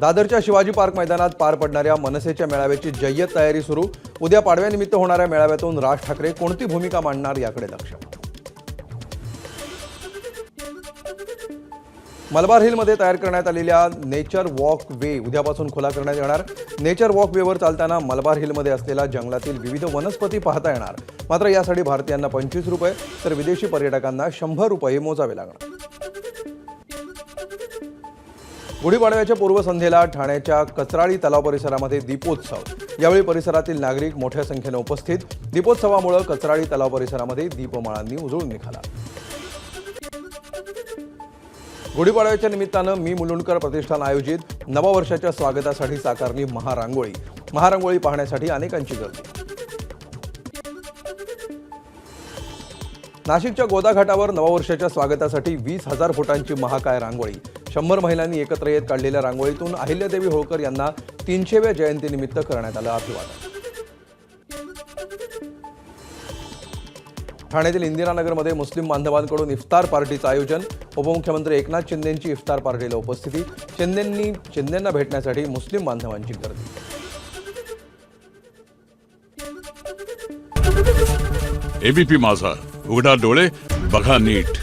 दादरच्या शिवाजी पार्क मैदानात पार पडणाऱ्या मनसेच्या मेळाव्याची जय्यत तयारी सुरू। उद्या पाडव्यानिमित्त होणाऱ्या मेळाव्यातून राज ठाकरे कोणती भूमिका मांडणार याकडे लक्ष। मलबार हिलमध्ये तयार करण्यात आलेल्या नेचर वॉक वे उद्यापासून खुला करण्यात येणार। नेचर वॉक वेवर चालताना मलबार हिलमध्ये असलेल्या जंगलातील विविध वनस्पती पाहता येणार। मात्र यासाठी भारतीयांना 25 रुपये तर विदेशी पर्यटकांना 100 रुपये मोजावे लागणार। गुढीपाडव्याच्या पूर्वसंध्येला ठाण्याच्या कचराळी तलाव परिसरामध्ये दीपोत्सव। यावेळी परिसरातील नागरिक मोठ्या संख्येने उपस्थित। दीपोत्सवामुळे कचराळी तलाव परिसरामध्ये दीपमाळांनी उजळून निघाला। गुढीपाडव्याच्या निमित्तानं मी मुलुंडकर प्रतिष्ठान आयोजित नववर्षाच्या स्वागतासाठी साकारली महारांगोळी पाहण्यासाठी अनेकांची गर्दी। नाशिकच्या गोदा घाटावर नववर्षाच्या स्वागतासाठी 20,000 फुटांची महाकाय रांगोळी। 100 महिलांनी एकत्र येत काढलेल्या रांगोळीतून अहिल्यादेवी होळकर यांना 300व्या जयंतीनिमित्त करण्यात आलं अभिवादन। ठाण्यातील इंदिरानगरमध्ये मुस्लिम बांधवांकडून इफ्तार पार्टीचं आयोजन। उपमुख्यमंत्री एकनाथ शिंदेंची इफ्तार पार्टीला उपस्थिती। शिंदेंना भेटण्यासाठी मुस्लिम बांधवांची गर्दी। एबीपी माझा, उघडा डोळे बघा नीट।